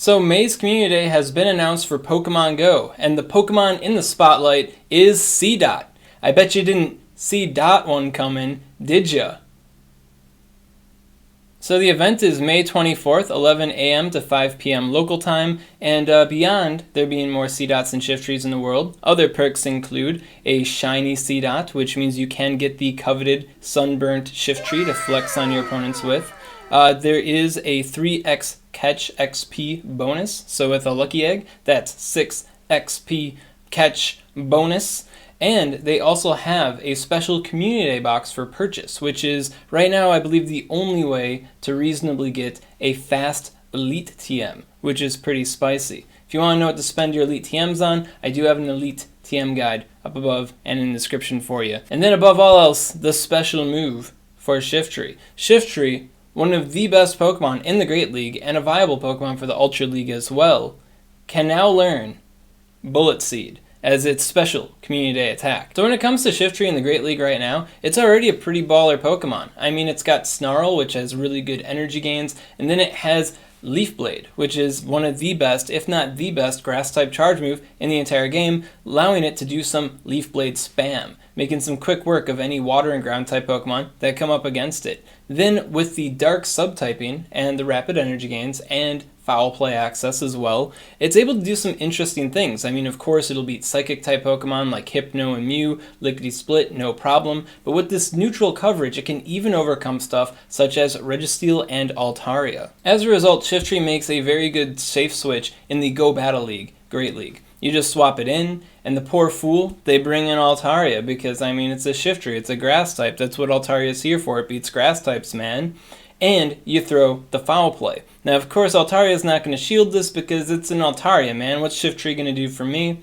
So May's Community Day has been announced for Pokemon Go, and the Pokemon in the spotlight is Seedot. I bet you didn't see Dot one coming, did ya? So the event is May 24th, 11 a.m. to 5 p.m. local time, and beyond there being more Seedots and Shiftries in the world, other perks include a shiny Seedot, which means you can get the coveted sunburnt Shiftry to flex on your opponents with. There is a 3x catch XP bonus, so with a lucky egg, that's 6 XP catch bonus. And they also have a special Community Day box for purchase, which is right now I believe the only way to reasonably get a fast Elite TM, which is pretty spicy. If you want to know what to spend your Elite TMs on, I do have an Elite TM guide up above and in the description for you. And then above all else, the special move for Shiftry. Shiftry, one of the best Pokemon in the Great League and a viable Pokemon for the Ultra League as well, can now learn Bullet Seed as its special Community Day attack. So when it comes to Shiftry in the Great League right now, it's already a pretty baller Pokemon. I mean, it's got Snarl, which has really good energy gains, and then it has Leaf Blade, which is one of the best, if not the best, Grass-type charge move in the entire game, allowing it to do some Leaf Blade spam, making some quick work of any Water and Ground-type Pokemon that come up against it. Then, with the Dark subtyping and the rapid energy gains and foul play access as well, it's able to do some interesting things. I mean, of course, it'll beat Psychic-type Pokemon like Hypno and Mew, Lickety-Split, no problem, but with this neutral coverage, it can even overcome stuff such as Registeel and Altaria. As a result, Shiftry makes a very good safe switch in the Go Battle League, Great League. You just swap it in, and the poor fool, they bring in Altaria because, I mean, it's a Shiftry, it's a Grass type. That's what Altaria is here for. It beats Grass types, man. And you throw the foul play. Now, of course, Altaria is not going to shield this because it's an Altaria, man. What's Shiftry going to do for me?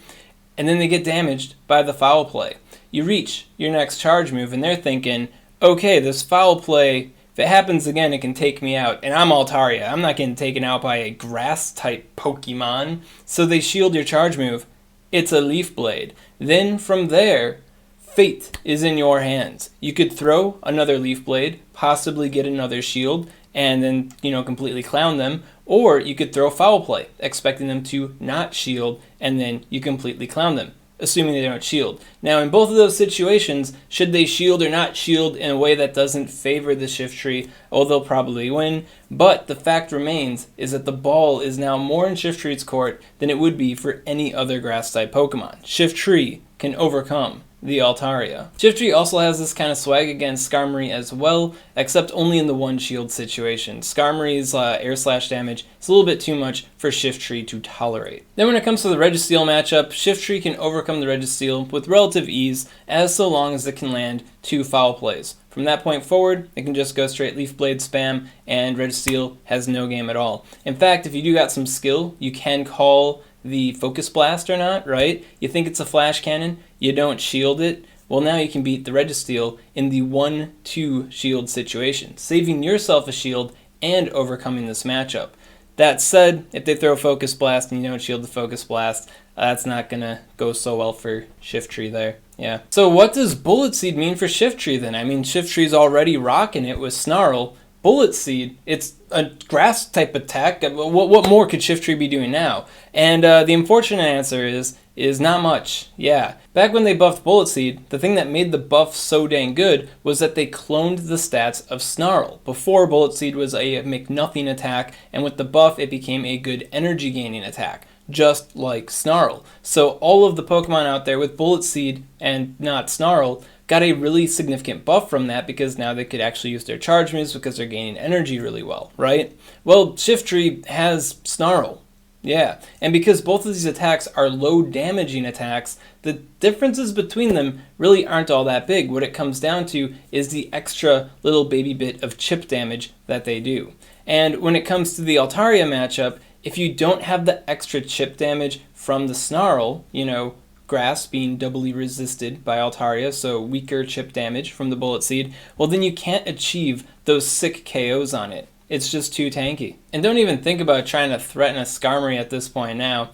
And then they get damaged by the foul play. You reach your next charge move, and they're thinking, okay, this foul play, if it happens again, it can take me out. And I'm Altaria. I'm not getting taken out by a Grass-type Pokemon. So they shield your charge move. It's a Leaf Blade. Then from there, fate is in your hands. You could throw another Leaf Blade, possibly get another shield, and then, completely clown them. Or you could throw foul play, expecting them to not shield, and then you completely clown them, assuming they don't shield. Now, in both of those situations, should they shield or not shield in a way that doesn't favor the Shiftry, oh, they'll probably win. But the fact remains is that the ball is now more in Shiftry's court than it would be for any other Grass-type Pokemon. Shiftry can overcome the Altaria. Shiftry also has this kind of swag against Skarmory as well, except only in the one shield situation. Skarmory's air slash damage is a little bit too much for Shiftry to tolerate. Then when it comes to the Registeel matchup, Shiftry can overcome the Registeel with relative ease, as so long as it can land 2 foul plays. From that point forward, it can just go straight Leaf Blade spam, and Registeel has no game at all. In fact, if you do got some skill, you can call the Focus Blast or not, right? You think it's a Flash Cannon, you don't shield it, well now you can beat the Registeel in the 1-2 shield situation, saving yourself a shield and overcoming this matchup. That said, if they throw Focus Blast and you don't shield the Focus Blast, that's not gonna go so well for Shiftry there. Yeah. So what does Bullet Seed mean for Shiftry then? I mean, Shiftry's already rocking it with Snarl. Bullet Seed, it's a Grass type attack. What more could Shiftry be doing now? And the unfortunate answer is not much. Yeah. Back when they buffed Bullet Seed, the thing that made the buff so dang good was that they cloned the stats of Snarl. Before, Bullet Seed was a McNothing attack, and with the buff, it became a good energy gaining attack, just like Snarl. So all of the Pokemon out there with Bullet Seed and not Snarl got a really significant buff from that because now they could actually use their charge moves because they're gaining energy really well, right? Well, Shiftry has Snarl. Yeah, and because both of these attacks are low damaging attacks, the differences between them really aren't all that big. What it comes down to is the extra little baby bit of chip damage that they do. And when it comes to the Altaria matchup, if you don't have the extra chip damage from the Snarl, Grass being doubly resisted by Altaria, so weaker chip damage from the Bullet Seed, well then you can't achieve those sick KOs on it. It's just too tanky. And don't even think about trying to threaten a Skarmory at this point now.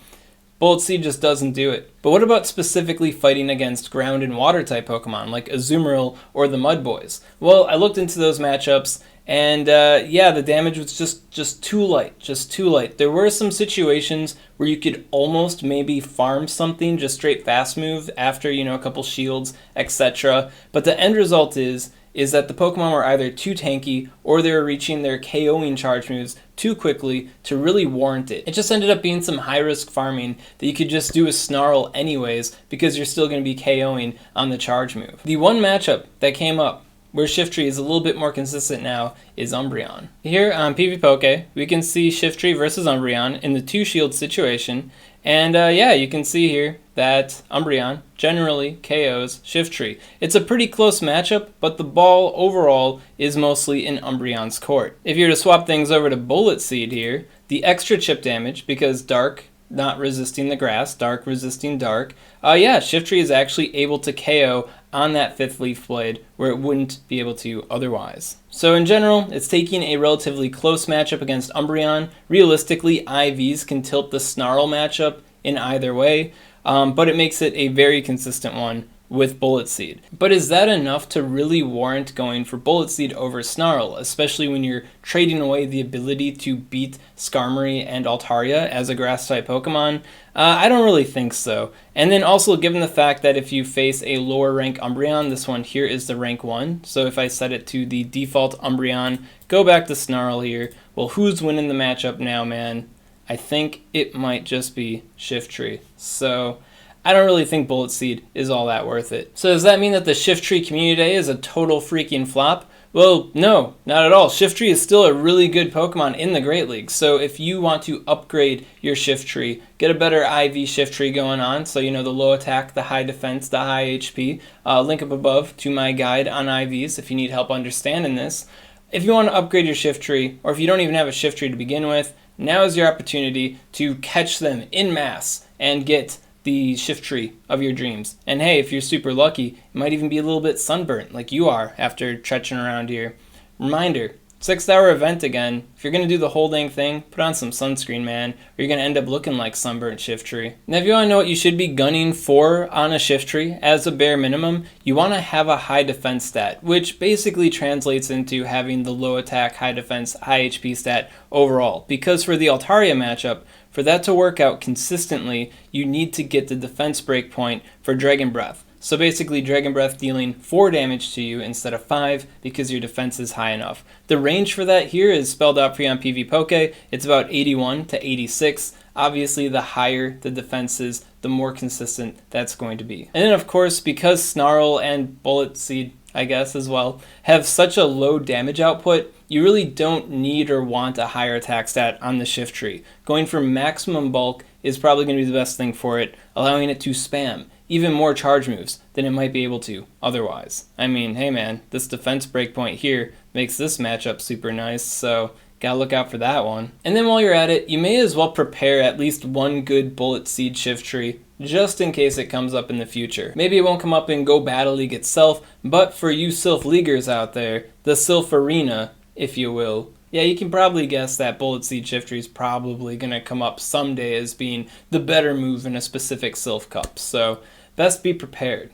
Bullet Seed just doesn't do it. But what about specifically fighting against ground and water type Pokemon like Azumarill or the Mud Boys? Well, I looked into those matchups, And yeah, the damage was just too light, There were some situations where you could almost maybe farm something, just straight fast move after, a couple shields, etc. But the end result is that the Pokemon were either too tanky or they were reaching their KOing charge moves too quickly to really warrant it. It just ended up being some high-risk farming that you could just do a Snarl anyways because you're still going to be KOing on the charge move. The one matchup that came up where Shiftry is a little bit more consistent now is Umbreon. Here on PvPoke, we can see Shiftry versus Umbreon in the 2-shield situation, and yeah, you can see here that Umbreon generally KOs Shiftry. It's a pretty close matchup, but the ball overall is mostly in Umbreon's court. If you were to swap things over to Bullet Seed here, the extra chip damage, because Dark not resisting the grass, Dark resisting Dark, yeah, Shiftry is actually able to KO on that 5th Leaf Blade where it wouldn't be able to otherwise. So in general, it's taking a relatively close matchup against Umbreon. Realistically, IVs can tilt the Snarl matchup in either way, but it makes it a very consistent one with Bullet Seed. But is that enough to really warrant going for Bullet Seed over Snarl, especially when you're trading away the ability to beat Skarmory and Altaria as a Grass-type Pokemon? I don't really think so. And then also given the fact that if you face a lower rank Umbreon, this one here is the rank 1, so if I set it to the default Umbreon, go back to Snarl here, well, who's winning the matchup now, man? I think it might just be Shiftry. So I don't really think Bullet Seed is all that worth it. So does that mean that the Shiftry Community Day is a total freaking flop? Well, no, not at all. Shiftry is still a really good Pokemon in the Great League. So if you want to upgrade your Shiftry, get a better IV Shiftry going on, so the low attack, the high defense, the high HP, link up above to my guide on IVs if you need help understanding this. If you want to upgrade your Shiftry, or if you don't even have a Shiftry to begin with, now is your opportunity to catch them in mass and get the Shiftry of your dreams. And hey, if you're super lucky, it might even be a little bit sunburnt like you are after tretching around here. Reminder, 6-hour event again. If you're going to do the whole dang thing, put on some sunscreen, man, or you're going to end up looking like sunburnt Shiftry. Now if you want to know what you should be gunning for on a Shiftry, as a bare minimum, you want to have a high defense stat, which basically translates into having the low attack, high defense, high HP stat overall. Because for the Altaria matchup, for that to work out consistently, you need to get the defense breakpoint for Dragon Breath. So basically Dragon Breath dealing 4 damage to you instead of 5 because your defense is high enough. The range for that here is spelled out for you on PvPoke. It's about 81 to 86. Obviously the higher the defense is, the more consistent that's going to be. And then of course, because Snarl and Bullet Seed, I guess as well, have such a low damage output, you really don't need or want a higher attack stat on the Shiftry. Going for maximum bulk is probably going to be the best thing for it, allowing it to spam even more charge moves than it might be able to otherwise. I mean, hey man, this defense breakpoint here makes this matchup super nice, so gotta look out for that one. And then while you're at it, you may as well prepare at least one good Bullet Seed Shiftry just in case it comes up in the future. Maybe it won't come up in Go Battle League itself, but for you Sylph Leaguers out there, the Sylph Arena, if you will, yeah, you can probably guess that Bullet Seed Shiftry is probably going to come up someday as being the better move in a specific Sylph Cup, so best be prepared.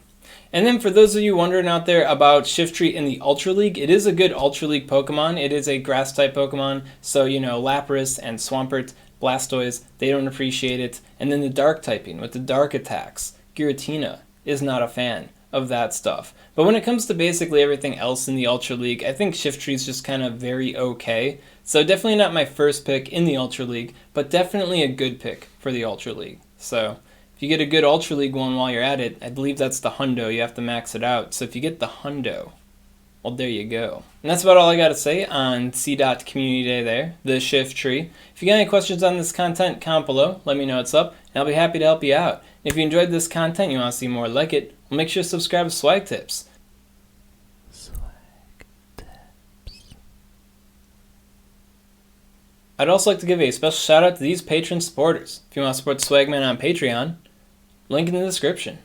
And then for those of you wondering out there about Shiftry in the Ultra League, it is a good Ultra League Pokemon. It is a Grass-type Pokemon, so Lapras and Swampert, Blastoise, they don't appreciate it. And then the Dark typing with the Dark attacks, Giratina is not a fan of that stuff. But when it comes to basically everything else in the Ultra League, I think Shiftry is just kind of very okay. So definitely not my first pick in the Ultra League, but definitely a good pick for the Ultra League. So if you get a good Ultra League one while you're at it, I believe that's the hundo. You have to max it out. So if you get the hundo, well, there you go. And that's about all I got to say on Seedot Community Day there, the Shiftry. If you got any questions on this content, comment below. Let me know what's up, and I'll be happy to help you out. If you enjoyed this content, you want to see more like it, well, make sure to subscribe to SwagTips. I'd also like to give a special shout out to these patron supporters. If you want to support Swagman on Patreon, link in the description.